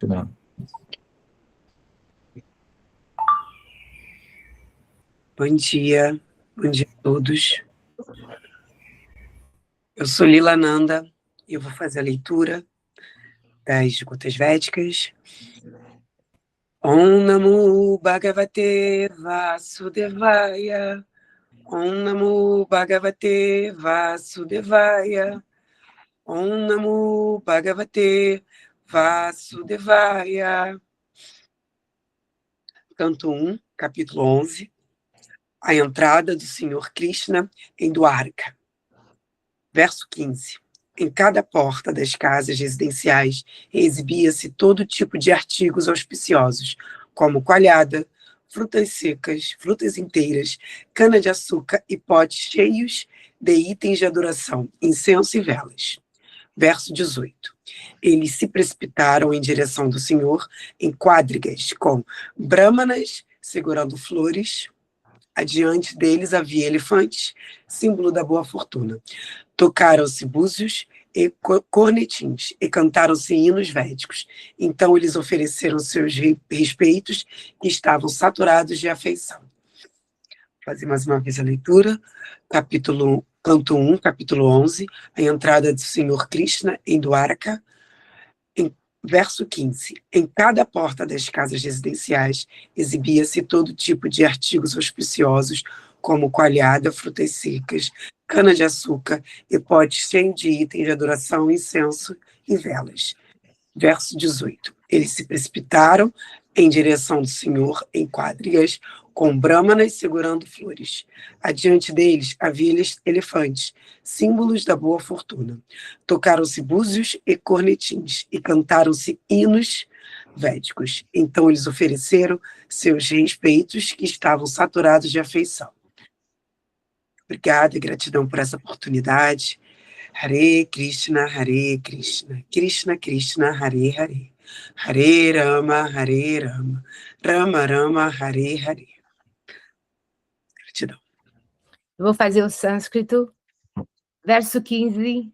Não. Bom dia a todos. Eu sou Lila Nanda e eu vou fazer a leitura das Gotas Védicas. Om Namo Bhagavate Vasudevaya. Om Namo Bhagavate Vasudevaya. Om Namo Bhagavate Vasudevaya. Canto 1, capítulo 11. A entrada do Senhor Krishna em Dwarka. Verso 15. Em cada porta das casas residenciais exibia-se todo tipo de artigos auspiciosos, como coalhada, frutas secas, frutas inteiras, cana-de-açúcar e potes cheios de itens de adoração, incenso e velas. Verso 18. Eles se precipitaram em direção do Senhor em quadrigas, com brahmanas segurando flores. Adiante deles havia elefantes, símbolo da boa fortuna. Tocaram-se búzios e cornetins, e cantaram-se hinos védicos. Então eles ofereceram seus respeitos, que estavam saturados de afeição. Vou fazer mais uma vez a leitura. Canto 1, capítulo 11, a entrada do Senhor Krishna em Dwarka. Verso 15. Em cada porta das casas residenciais exibia-se todo tipo de artigos auspiciosos, como coalhada, frutas secas, cana-de-açúcar e potes cheios de itens de adoração, incenso e velas. Verso 18. Eles se precipitaram em direção do Senhor em quadrigas, com brahmanas segurando flores. Adiante deles havia elefantes, símbolos da boa fortuna. Tocaram-se búzios e cornetins, e cantaram-se hinos védicos. Então eles ofereceram seus respeitos, que estavam saturados de afeição. Obrigada e gratidão por essa oportunidade. Hare Krishna, Krishna Krishna, Hare Hare. Hare Rama, Rama Rama, Hare Hare. Gratidão. Eu vou fazer o sânscrito. Verso 15.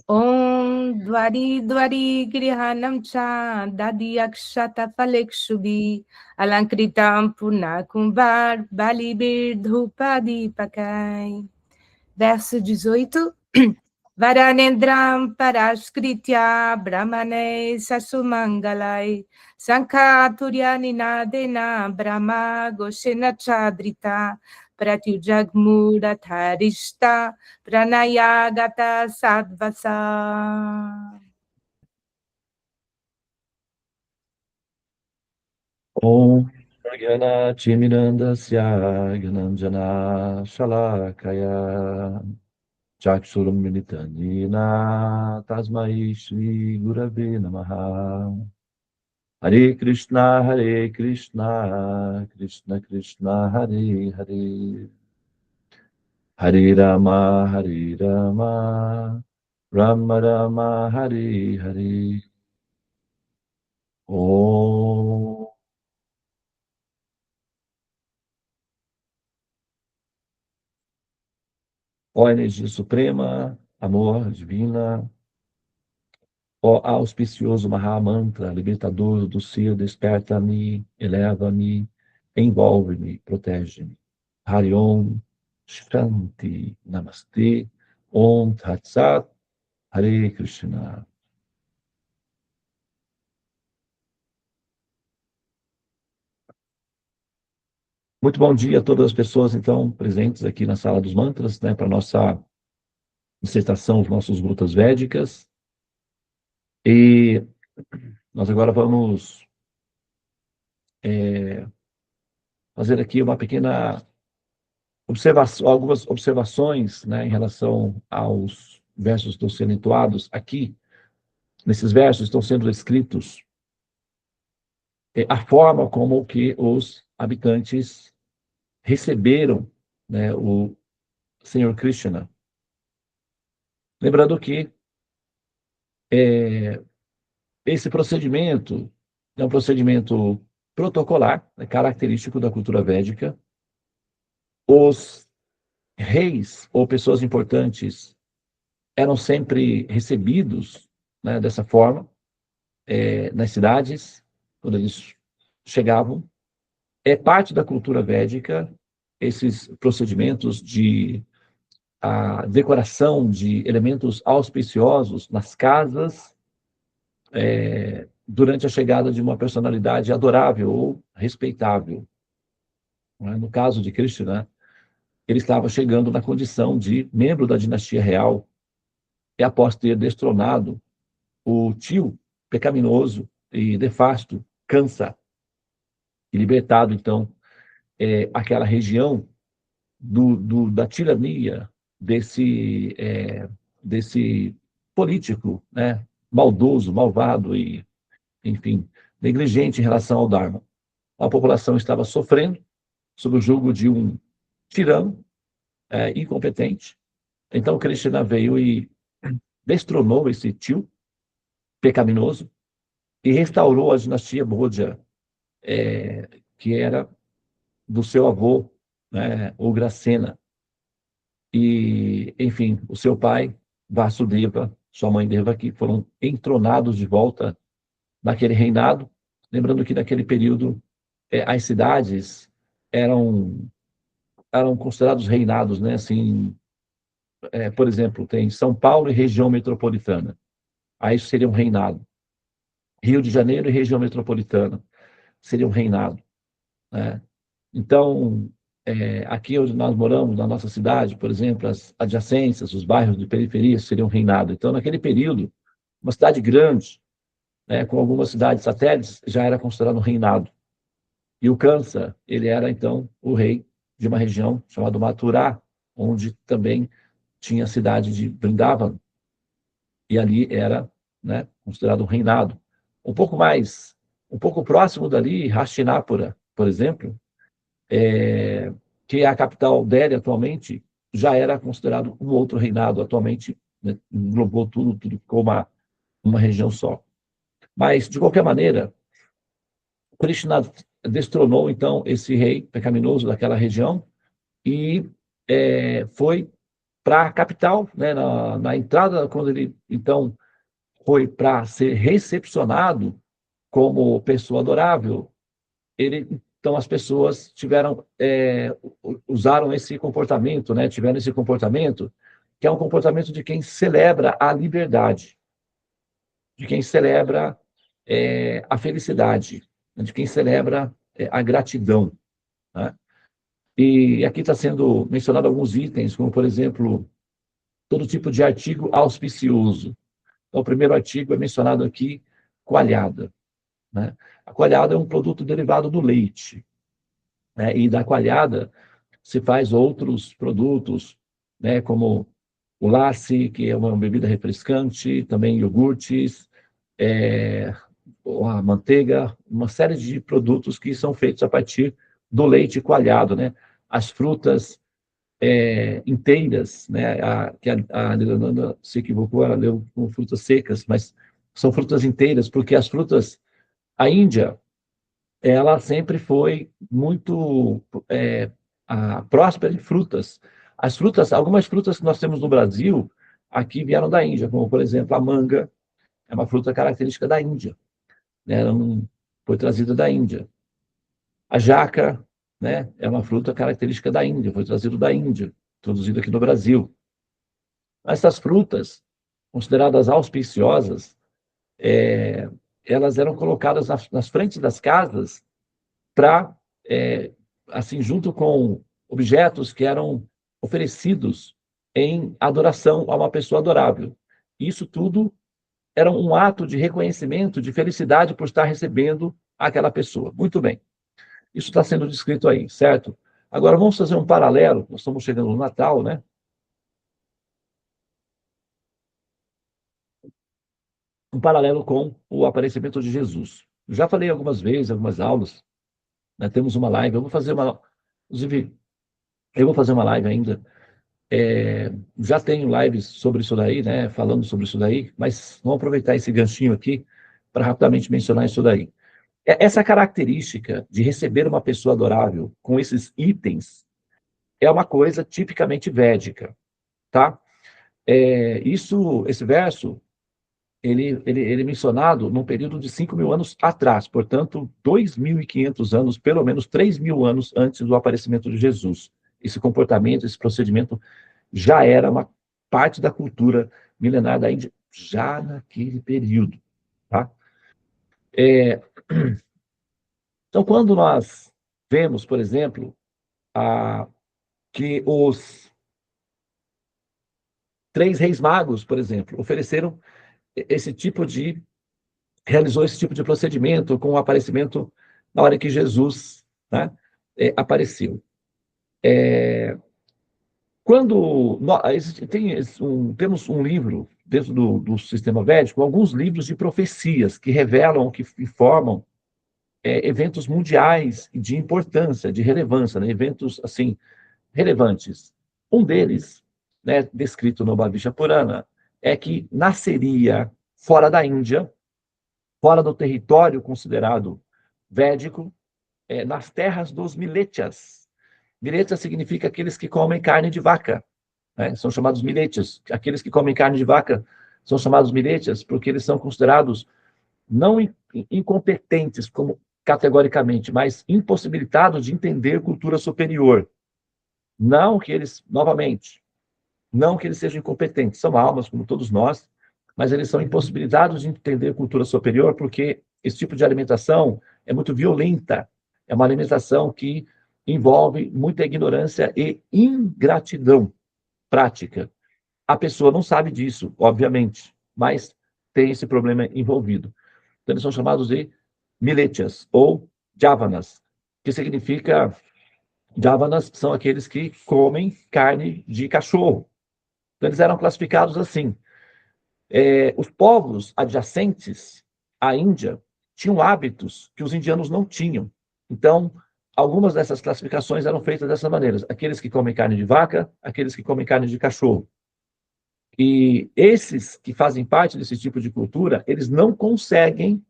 Om Dwari Dwari Grihanam Cha Dadi Akshata Falekshubhi Alankritam Punakumbar Balibir Dhupadi Pakai. Verso 18. Varanendram Parashkritya Brahmane Sasumangalai Sankhaturya Ninadena Brahma Goshena Chadrita Pratyujagmura Tharishta Pranayagata Sadvasa. Om Jnana Timirandasya Gyananjana Shalakaya Chaksuram Militanina Tasmai Shri Gurave Namaha Hare Krishna, Krishna Krishna, Hare Hare Hare Rama, Rama Rama, Hare Hare Om. Ó energia suprema, amor divina, ó auspicioso Mahamantra, libertador do ser, desperta-me, eleva-me, envolve-me, protege-me. Hari Om, Shanti, Namaste, Om Tat Sat, Hare Krishna. Muito bom dia a todas as pessoas, então, presentes aqui na Sala dos Mantras, né, para a nossa dissertação, os nossos Grutas Védicas. E nós agora vamos fazer aqui uma pequena observação, algumas observações, né, em relação aos versos que estão sendo entoados aqui. Nesses versos estão sendo escritos a forma como que os habitantes receberam, né, o Senhor Krishna. Lembrando que esse procedimento é um procedimento protocolar, característico da cultura védica. Os reis ou pessoas importantes eram sempre recebidos, né, dessa forma. nas cidades, quando eles chegavam. É parte da cultura védica esses procedimentos de a decoração de elementos auspiciosos nas casas, durante a chegada de uma personalidade adorável ou respeitável. No caso de Krishna, ele estava chegando na condição de membro da dinastia real, e após ter destronado o tio pecaminoso e nefasto, Kansa, e libertado, então, aquela região da tirania desse político, né, maldoso, malvado e, enfim, negligente em relação ao Dharma. A população estava sofrendo sob o jugo de um tirano incompetente. Então, Krishna veio e destronou esse tio pecaminoso e restaurou a dinastia Bhoja, que era do seu avô, né, Ugrasena. E, enfim, o seu pai, Vasudeva, sua mãe Devaki, foram entronados de volta naquele reinado. Lembrando que naquele período as cidades eram considerados reinados, né? Assim, por exemplo, tem São Paulo e região metropolitana. Aí isso seria um reinado. Rio de Janeiro e região metropolitana seria um reinado, né? Então, aqui onde nós moramos, na nossa cidade, por exemplo, as adjacências, os bairros de periferia seriam reinado. Então, naquele período, uma cidade grande, né, com algumas cidades satélites, já era considerado um reinado. E o Kansa, ele era, então, o rei de uma região chamada Mathura, onde também tinha a cidade de Vrindavan, e ali era, né, considerado um reinado. Um pouco próximo dali, Hastinapura, por exemplo, que é a capital dele atualmente, já era considerado um outro reinado. Atualmente, né, englobou tudo ficou uma região só. Mas, de qualquer maneira, Krishna destronou, então, esse rei pecaminoso daquela região e foi para a capital, né, na entrada, quando ele, então, foi para ser recepcionado como pessoa adorável, então as pessoas usaram esse comportamento, né, tiveram esse comportamento, que é um comportamento de quem celebra a liberdade, de quem celebra a felicidade, de quem celebra a gratidão, né? E aqui está sendo mencionado alguns itens, como, por exemplo, todo tipo de artigo auspicioso. Então, o primeiro artigo é mencionado aqui, coalhada, né? A coalhada é um produto derivado do leite, né? E da coalhada se faz outros produtos, né? Como o lassi, que é uma bebida refrescante, também iogurtes, a manteiga, uma série de produtos que são feitos a partir do leite coalhado, né? As frutas inteiras, né? Que a Nilanda se equivocou, ela leu com frutas secas, mas são frutas inteiras, porque as frutas, a Índia, ela sempre foi muito próspera em frutas. As frutas, algumas frutas que nós temos no Brasil, aqui vieram da Índia, como, por exemplo, a manga, é uma fruta característica da Índia, né? Ela não foi trazida da Índia. A jaca, né, é uma fruta característica da Índia, foi trazido da Índia, introduzido aqui no Brasil. Essas frutas, consideradas auspiciosas, elas eram colocadas nas frentes das casas para, assim, junto com objetos que eram oferecidos em adoração a uma pessoa adorável. Isso tudo era um ato de reconhecimento, de felicidade por estar recebendo aquela pessoa. Muito bem. Isso está sendo descrito aí, certo? Agora, vamos fazer um paralelo. Nós estamos chegando no Natal, né? Um paralelo com o aparecimento de Jesus. Já falei algumas vezes, algumas aulas, né? Temos uma live, inclusive, eu vou fazer uma live ainda. Já tenho lives sobre isso daí, né? Falando sobre isso daí, mas vamos aproveitar esse ganchinho aqui para rapidamente mencionar isso daí. Essa característica de receber uma pessoa adorável com esses itens é uma coisa tipicamente védica, tá? Esse verso ele é mencionado num período de 5.000 anos atrás, portanto, 2.500 anos, pelo menos 3.000 anos antes do aparecimento de Jesus. Esse comportamento, esse procedimento já era uma parte da cultura milenar da Índia, já naquele período. Tá? Então, quando nós vemos, por exemplo, que os 3 reis magos, por exemplo, realizou esse tipo de procedimento com o aparecimento na hora que Jesus, né, apareceu. Temos um livro dentro do sistema védico, alguns livros de profecias que revelam, que informam eventos mundiais de importância, de relevância, né, eventos assim relevantes. Um deles, né, descrito no Bhavishya Purana, é que nasceria fora da Índia, fora do território considerado védico, nas terras dos Miletyas. Miletyas significa aqueles que comem carne de vaca, né? São chamados Miletyas. Aqueles que comem carne de vaca são chamados Miletyas porque eles são considerados não incompetentes como categoricamente, mas impossibilitados de entender cultura superior. Não que eles, novamente, não que eles sejam incompetentes, são almas como todos nós, mas eles são impossibilitados de entender cultura superior porque esse tipo de alimentação é muito violenta, é uma alimentação que envolve muita ignorância e ingratidão prática. A pessoa não sabe disso, obviamente, mas tem esse problema envolvido. Então, eles são chamados de Miletyas ou Javanas, que significa... Javanas são aqueles que comem carne de cachorro. Então, eles eram classificados assim. Os povos adjacentes à Índia tinham hábitos que os indianos não tinham. Então, algumas dessas classificações eram feitas dessa maneira. Aqueles que comem carne de vaca, aqueles que comem carne de cachorro. E esses que fazem parte desse tipo de cultura, eles não conseguem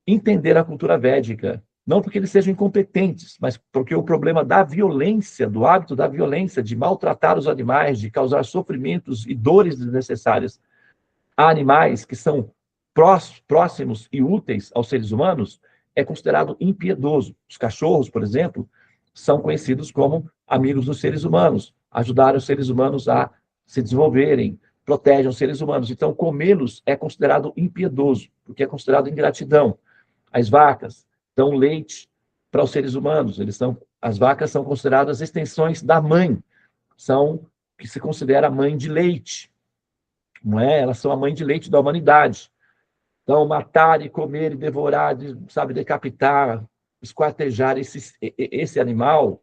entender a cultura védica. Não porque eles sejam incompetentes, mas porque o problema da violência, do hábito da violência, de maltratar os animais, de causar sofrimentos e dores desnecessárias a animais que são próximos e úteis aos seres humanos, é considerado impiedoso. Os cachorros, por exemplo, são conhecidos como amigos dos seres humanos, ajudaram os seres humanos a se desenvolverem, protegem os seres humanos. Então, comê-los é considerado impiedoso, porque é considerado ingratidão. As vacas dão leite para os seres humanos. As vacas são consideradas extensões da mãe, que se considera a mãe de leite, não é? Elas são a mãe de leite da humanidade. Então, matar e comer e devorar, decapitar, esquartejar esse animal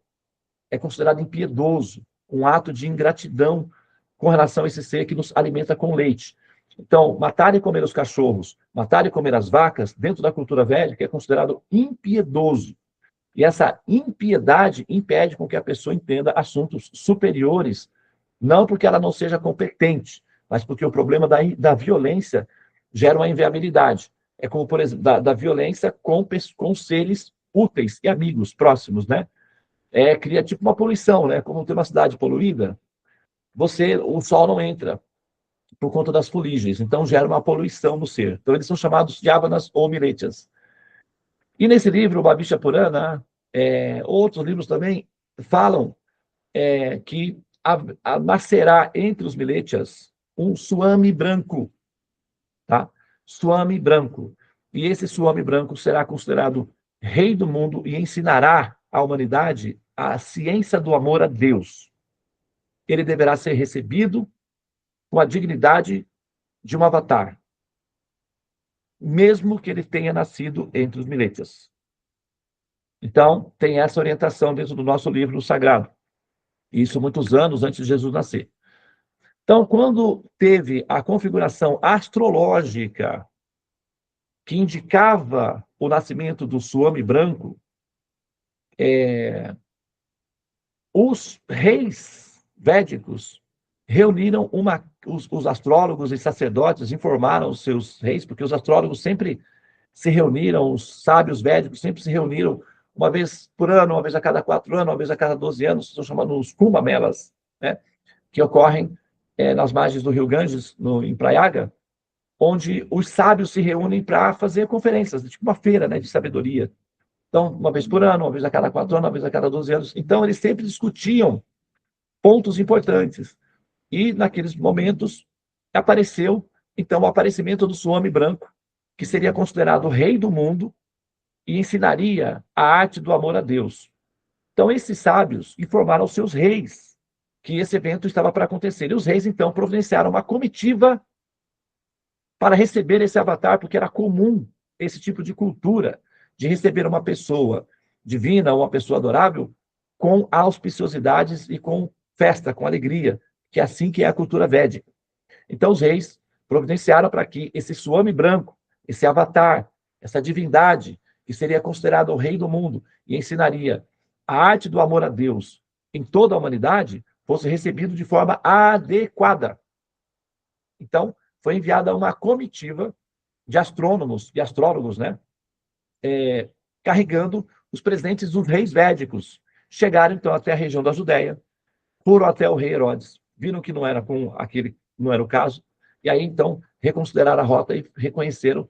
é considerado impiedoso, um ato de ingratidão com relação a esse ser que nos alimenta com leite. Então, matar e comer os cachorros, matar e comer as vacas, dentro da cultura védica, é considerado impiedoso. E essa impiedade impede com que a pessoa entenda assuntos superiores, não porque ela não seja competente, mas porque o problema da violência gera uma inviabilidade. É como, por exemplo, da violência com seres úteis e amigos próximos, né? Cria tipo uma poluição, né? Como tem uma cidade poluída, o sol não entra por conta das fuligens, então gera uma poluição no ser. Então eles são chamados Javanas ou Miletyas. E nesse livro, o Bhavishya Purana, outros livros também falam que nascerá entre os Miletyas um Swami branco, tá? Swami branco. E esse Swami branco será considerado rei do mundo e ensinará à humanidade a ciência do amor a Deus. Ele deverá ser recebido com a dignidade de um avatar, mesmo que ele tenha nascido entre os Miletyas. Então, tem essa orientação dentro do nosso livro sagrado. Isso muitos anos antes de Jesus nascer. Então, quando teve a configuração astrológica que indicava o nascimento do Swami branco, os reis védicos reuniram os astrólogos e sacerdotes, informaram os seus reis, porque os astrólogos sempre se reuniram, os sábios védicos sempre se reuniram uma vez por ano, uma vez a cada 4 anos, uma vez a cada 12 anos, são chamados os Kumbh Melas, né, que ocorrem nas margens do rio Ganges, em Prayaga, onde os sábios se reúnem para fazer conferências, tipo uma feira, né, de sabedoria. Então, uma vez por ano, uma vez a cada 4 anos, uma vez a cada 12 anos. Então, eles sempre discutiam pontos importantes. E, naqueles momentos, apareceu, então, o aparecimento do Swami branco, que seria considerado o rei do mundo e ensinaria a arte do amor a Deus. Então, esses sábios informaram aos seus reis que esse evento estava para acontecer. E os reis, então, providenciaram uma comitiva para receber esse avatar, porque era comum esse tipo de cultura de receber uma pessoa divina, uma pessoa adorável, com auspiciosidades e com festa, com alegria, que é assim que é a cultura védica. Então, os reis providenciaram para que esse Swami branco, esse avatar, essa divindade, que seria considerado o rei do mundo e ensinaria a arte do amor a Deus em toda a humanidade, fosse recebido de forma adequada. Então, foi enviada uma comitiva de astrônomos e astrólogos, né, carregando os presentes dos reis védicos. Chegaram, então, até a região da Judéia, foram até o rei Herodes, viram que não era com aquele, não era o caso, e aí, então, reconsideraram a rota e reconheceram,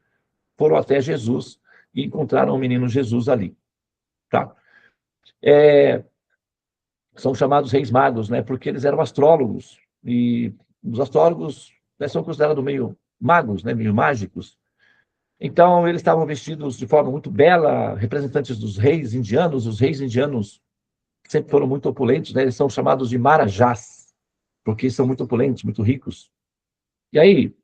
foram até Jesus e encontraram o menino Jesus ali. Tá? São chamados reis magos, né, porque eles eram astrólogos, e os astrólogos, né, são considerados meio magos, né, meio mágicos. Então, eles estavam vestidos de forma muito bela, representantes dos reis indianos. Os reis indianos sempre foram muito opulentos, né? Eles são chamados de marajás, porque são muito opulentos, muito ricos. E aí,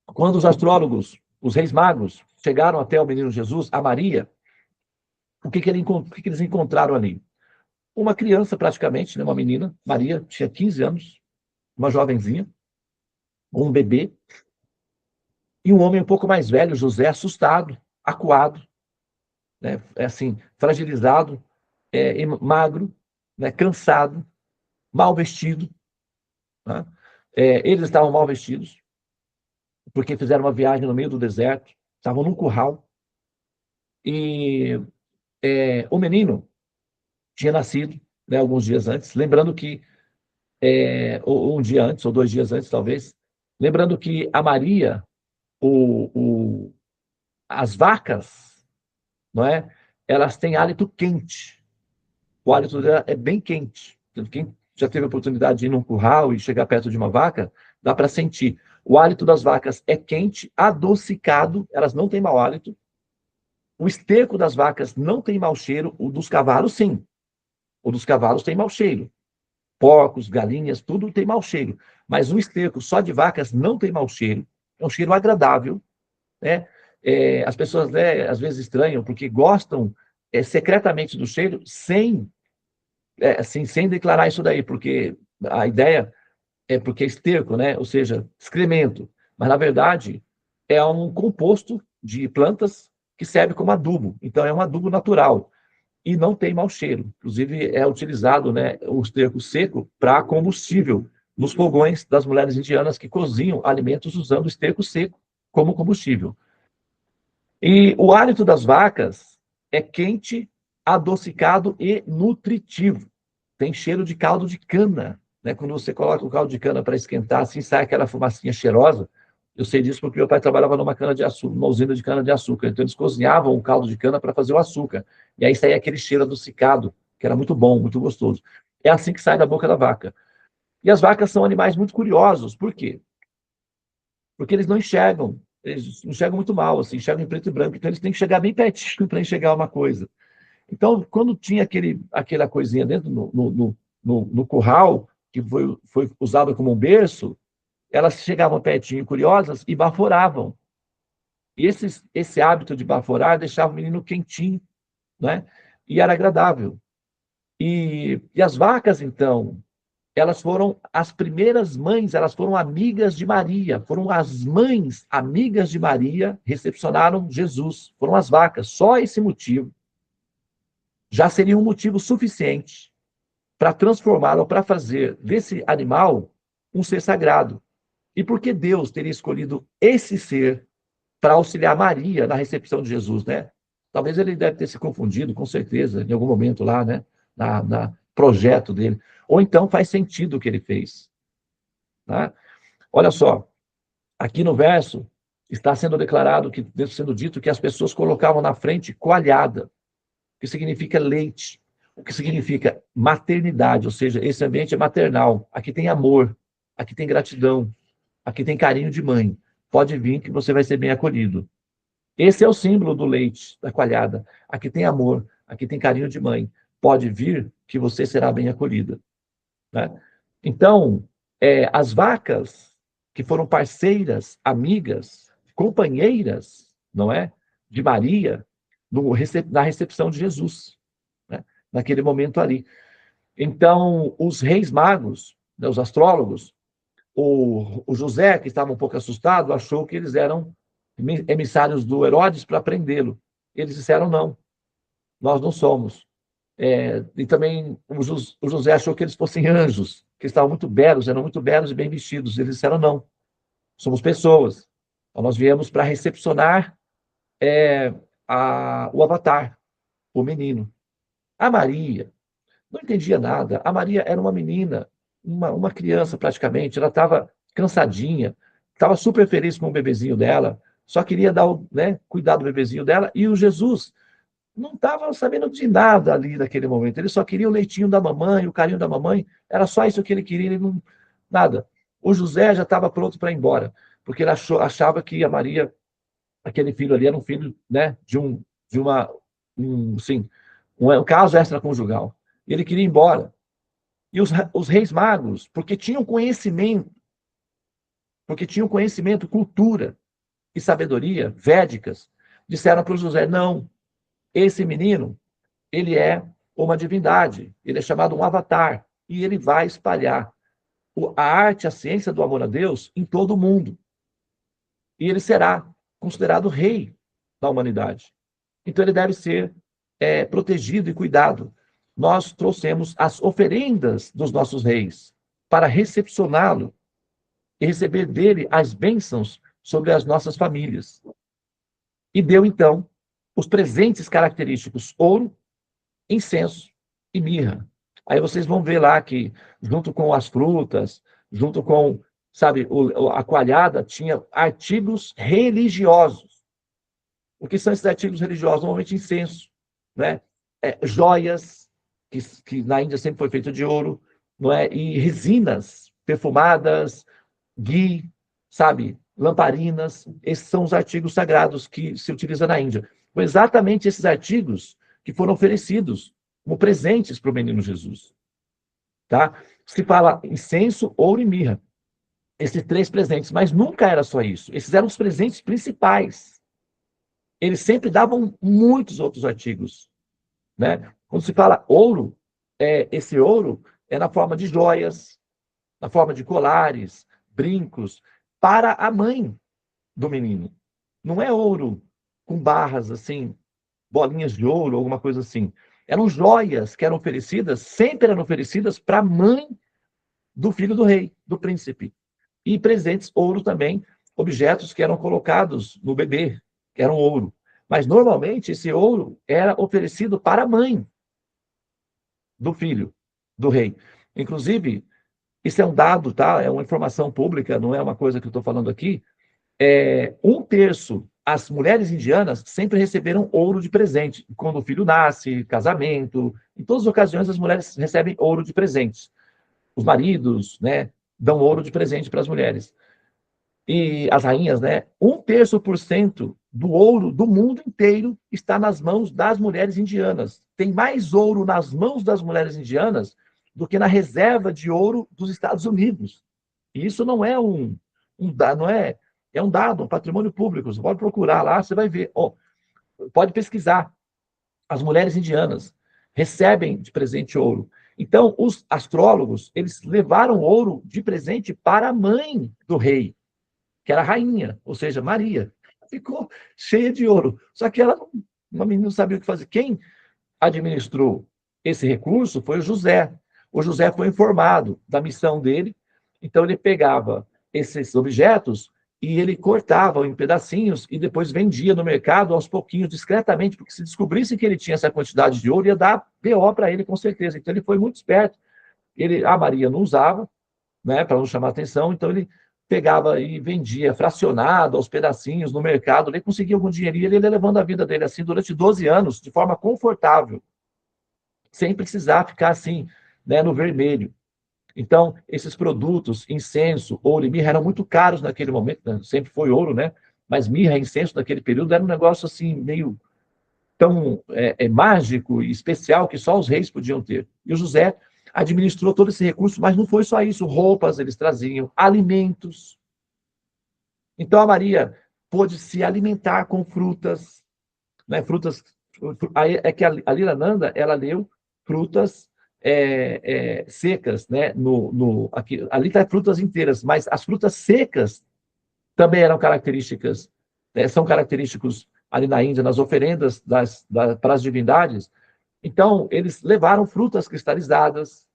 quando os astrólogos, os reis magos, chegaram até o menino Jesus, a Maria, o que eles encontraram ali? Uma criança, praticamente, né? Uma menina, Maria, tinha 15 anos, uma jovenzinha, um bebê, e um homem um pouco mais velho, José, assustado, acuado, né, assim, fragilizado, magro, né, cansado, mal vestido. Né? Eles estavam mal vestidos, porque fizeram uma viagem no meio do deserto, estavam num curral, e o menino tinha nascido, né, alguns dias antes, lembrando que, ou um dia antes, ou 2 dias antes, talvez, lembrando que a Maria, as vacas, não é? Elas têm hálito quente. O hálito dela é bem quente. Quem já teve a oportunidade de ir num curral e chegar perto de uma vaca, dá para sentir. O hálito das vacas é quente, adocicado, elas não têm mau hálito. O esterco das vacas não tem mau cheiro, o dos cavalos, sim. O dos cavalos tem mau cheiro. Porcos, galinhas, tudo tem mau cheiro. Mas o esterco só de vacas não tem mau cheiro. É um cheiro agradável, né? As pessoas, né, às vezes estranham, porque gostam secretamente do cheiro, assim, sem declarar isso daí, porque a ideia é porque é esterco, né? Ou seja, excremento. Mas, na verdade, é um composto de plantas que serve como adubo. Então, é um adubo natural e não tem mau cheiro. Inclusive, é utilizado, né, o esterco seco para combustível nos fogões das mulheres indianas que cozinham alimentos usando esterco seco como combustível. E o hálito das vacas é quente, adocicado e nutritivo. Tem cheiro de caldo de cana, né? Quando você coloca o caldo de cana para esquentar, assim sai aquela fumacinha cheirosa. Eu sei disso porque meu pai trabalhava numa cana-de-açúcar, numa usina de cana-de-açúcar. Então eles cozinhavam o caldo de cana para fazer o açúcar. E aí saía aquele cheiro adocicado, que era muito bom, muito gostoso. É assim que sai da boca da vaca. E as vacas são animais muito curiosos. Por quê? Porque eles não enxergam. Eles enxergam muito mal, assim, enxergam em preto e branco. Então eles têm que chegar bem pertinho para enxergar uma coisa. Então, quando tinha aquela coisinha dentro no curral, que foi usada como um berço, elas chegavam pertinho, curiosas, e baforavam. E esse hábito de baforar deixava o menino quentinho, né? E era agradável. E as vacas, então, elas foram as primeiras mães, elas foram amigas de Maria, foram as mães amigas de Maria, recepcionaram Jesus, foram as vacas. Só esse motivo já seria um motivo suficiente para transformá-lo, para fazer desse animal um ser sagrado. E por que Deus teria escolhido esse ser para auxiliar Maria na recepção de Jesus, né? Talvez ele deve ter se confundido, com certeza, em algum momento lá, né? Na projeto dele. Ou então faz sentido o que ele fez. Tá? Olha só, aqui no verso está sendo declarado, sendo dito que as pessoas colocavam na frente coalhada, que significa leite, o que significa maternidade, ou seja, esse ambiente é maternal. Aqui tem amor, aqui tem gratidão, aqui tem carinho de mãe. Pode vir que você vai ser bem acolhido. Esse é o símbolo do leite, da coalhada. Aqui tem amor, aqui tem carinho de mãe. Pode vir que você será bem acolhida. Né? Então, as vacas que foram parceiras, amigas, companheiras, não é, de Maria, na recepção de Jesus, né? Naquele momento ali. Então, os reis magos, né, os astrólogos, o José, que estava um pouco assustado, achou que eles eram emissários do Herodes para prendê-lo. Eles disseram não, nós não somos. E também o José achou que eles fossem anjos, que estavam muito belos, eram muito belos e bem vestidos. Eles disseram não, somos pessoas. Então, nós viemos para recepcionar o avatar, o menino. A Maria não entendia nada. A Maria era uma menina, uma criança praticamente. Ela estava cansadinha, estava super feliz com o bebezinho dela, só queria cuidar do bebezinho dela. E o Jesus não estava sabendo de nada ali naquele momento. Ele só queria o leitinho da mamãe, o carinho da mamãe. Era só isso que ele queria, ele não nada. O José já estava pronto para ir embora, porque ele achava que a Maria, aquele filho ali, era um filho, né, um caso extraconjugal. Ele queria ir embora. E os reis magos, porque tinham conhecimento, cultura e sabedoria védicas, disseram para o José, não, esse menino, ele é uma divindade, ele é chamado um avatar, e ele vai espalhar a arte, a ciência do amor a Deus em todo o mundo. E ele será considerado rei da humanidade. Então ele deve ser protegido e cuidado. Nós trouxemos as oferendas dos nossos reis para recepcioná-lo e receber dele as bênçãos sobre as nossas famílias. E deu, então, os presentes característicos: ouro, incenso e mirra. Aí vocês vão ver lá que, junto com as frutas, junto com, a coalhada, tinha artigos religiosos. O que são esses artigos religiosos? Normalmente incenso, né? Joias, que na Índia sempre foi feito de ouro, não é? E resinas perfumadas, ghee, lamparinas. Esses são os artigos sagrados que se utiliza na Índia. Foi exatamente esses artigos que foram oferecidos como presentes para o menino Jesus. Tá? Se fala incenso, ouro e mirra. Esses 3 presentes, mas nunca era só isso. Esses eram os presentes principais. Eles sempre davam muitos outros artigos. Né? Quando se fala ouro, esse ouro é na forma de joias, na forma de colares, brincos, para a mãe do menino. Não é ouro com barras assim, bolinhas de ouro, alguma coisa assim. Eram joias que eram oferecidas, sempre eram oferecidas para a mãe do filho do rei, do príncipe. E presentes, ouro também, objetos que eram colocados no bebê, que eram ouro. Mas, normalmente, esse ouro era oferecido para a mãe do filho, do rei. Inclusive, isso é um dado, tá? É uma informação pública, não é uma coisa que eu estou falando aqui. 1/3, as mulheres indianas sempre receberam ouro de presente. Quando o filho nasce, casamento, em todas as ocasiões as mulheres recebem ouro de presentes. Os maridos, né, dão ouro de presente para as mulheres. E as rainhas, né? 1/3% do ouro do mundo inteiro está nas mãos das mulheres indianas. Tem mais ouro nas mãos das mulheres indianas do que na reserva de ouro dos Estados Unidos. E isso não é é um dado, um patrimônio público. Você pode procurar lá, você vai ver. Pode pesquisar. As mulheres indianas recebem de presente ouro. Então, os astrólogos, eles levaram ouro de presente para a mãe do rei, que era a rainha, ou seja, Maria. Ficou cheia de ouro. Só que uma menina não sabia o que fazer. Quem administrou esse recurso foi o José. O José foi informado da missão dele, então ele pegava esses objetos e ele cortava em pedacinhos e depois vendia no mercado aos pouquinhos, discretamente, porque se descobrisse que ele tinha essa quantidade de ouro, ia dar BO para ele, com certeza. Então ele foi muito esperto. A Maria não usava, né, para não chamar atenção, então ele pegava e vendia fracionado, aos pedacinhos, no mercado, ele conseguia algum dinheirinho, ele ia levando a vida dele assim durante 12 anos, de forma confortável, sem precisar ficar assim, né, no vermelho. Então, esses produtos, incenso, ouro e mirra, eram muito caros naquele momento, né? Sempre foi ouro, né? Mas mirra e incenso naquele período era um negócio assim, meio tão mágico e especial que só os reis podiam ter. E o José administrou todo esse recurso, mas não foi só isso. Roupas eles traziam, alimentos. Então a Maria pôde se alimentar com frutas, né? Frutas. É que a Lila Nanda, ela leu frutas secas, né? Aqui, ali está frutas inteiras, mas as frutas secas também eram características, são característicos ali na Índia, nas oferendas para as divindades. Então, eles levaram frutas cristalizadas.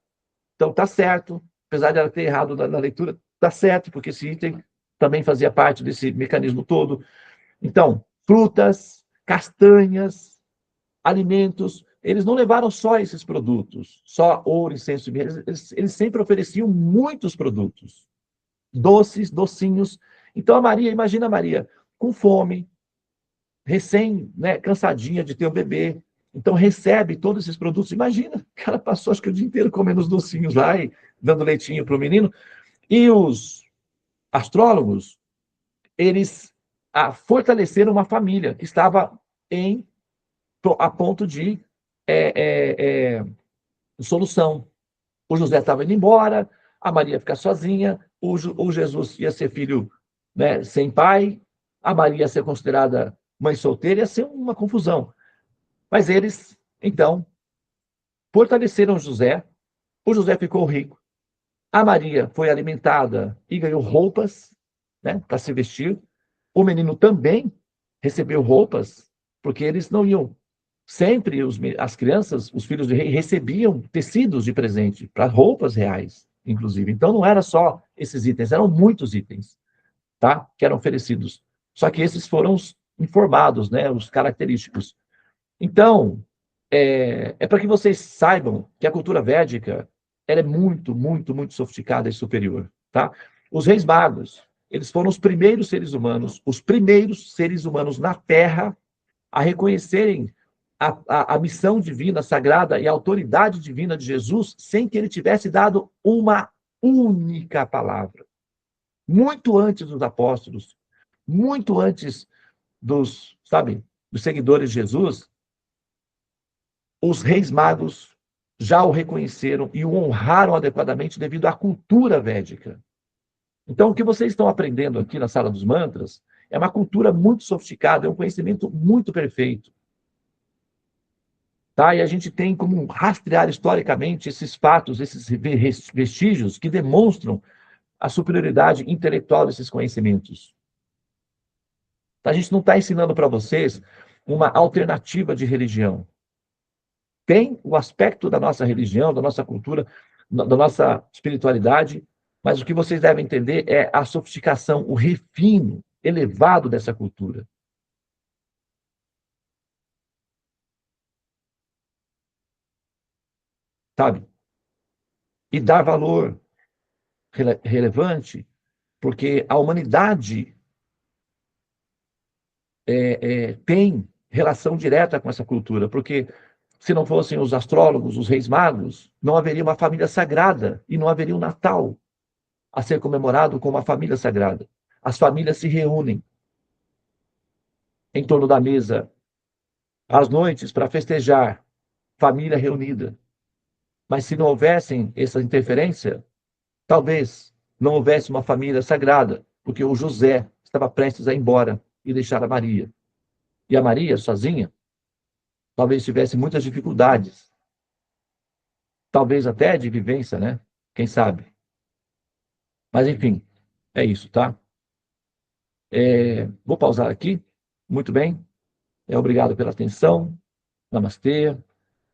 Então, está certo, apesar de ela ter errado na leitura, está certo, porque esse item também fazia parte desse mecanismo todo. Então, frutas, castanhas, alimentos, eles não levaram só esses produtos, só ouro, incenso e mirra, eles sempre ofereciam muitos produtos, doces, docinhos. Então, a Maria, imagina a Maria, com fome, recém, né, cansadinha de ter um bebê, então recebe todos esses produtos. Imagina, o cara passou acho que o dia inteiro comendo os docinhos lá e dando leitinho para o menino. E os astrólogos, eles fortaleceram uma família que estava a ponto de solução. O José estava indo embora, a Maria ia ficar sozinha, o Jesus ia ser filho, né, sem pai, a Maria ia ser considerada mãe solteira, ia ser uma confusão. Mas eles, então, fortaleceram o José ficou rico, a Maria foi alimentada e ganhou roupas, né, para se vestir, o menino também recebeu roupas, porque eles não iam. Sempre as crianças, os filhos de rei, recebiam tecidos de presente, para roupas reais, inclusive. Então, não era só esses itens, eram muitos itens, tá? Que eram oferecidos. Só que esses foram os informados, né? Os característicos. Então, para que vocês saibam que a cultura védica ela é muito, muito, muito sofisticada e superior, tá? Os reis magos, eles foram os primeiros seres humanos na Terra a reconhecerem a missão divina, sagrada e a autoridade divina de Jesus sem que ele tivesse dado uma única palavra. Muito antes dos apóstolos, muito antes dos seguidores de Jesus, os reis magos já o reconheceram e o honraram adequadamente devido à cultura védica. Então, o que vocês estão aprendendo aqui na Sala dos Mantras é uma cultura muito sofisticada, é um conhecimento muito perfeito. Tá? E a gente tem como rastrear historicamente esses fatos, esses vestígios que demonstram a superioridade intelectual desses conhecimentos. A gente não está ensinando para vocês uma alternativa de religião. Tem o aspecto da nossa religião, da nossa cultura, da nossa espiritualidade, mas o que vocês devem entender é a sofisticação, o refino elevado dessa cultura. Sabe? E dar valor relevante, porque a humanidade tem relação direta com essa cultura, porque se não fossem os astrólogos, os reis magos, não haveria uma família sagrada e não haveria um Natal a ser comemorado com uma família sagrada. As famílias se reúnem em torno da mesa às noites para festejar, família reunida. Mas se não houvessem essa interferência, talvez não houvesse uma família sagrada, porque o José estava prestes a ir embora e deixar a Maria. E a Maria, sozinha, talvez tivesse muitas dificuldades. Talvez até de vivência, né? Quem sabe? Mas, enfim, é isso, tá? Vou pausar aqui. Muito bem. Obrigado pela atenção. Namastê.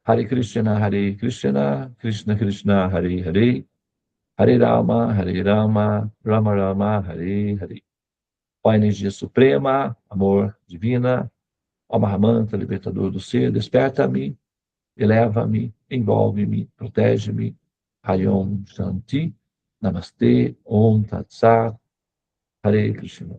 Hare Krishna, Krishna Krishna, Hare Hare. Hare Rama, Rama Rama, Hare Hare. Ó energia suprema, amor divina, ó Mahamanta, libertador do ser, desperta-me, eleva-me, envolve-me, protege-me. Hariom Shanti, Namastê, Om Tat Sat, Hare Krishna.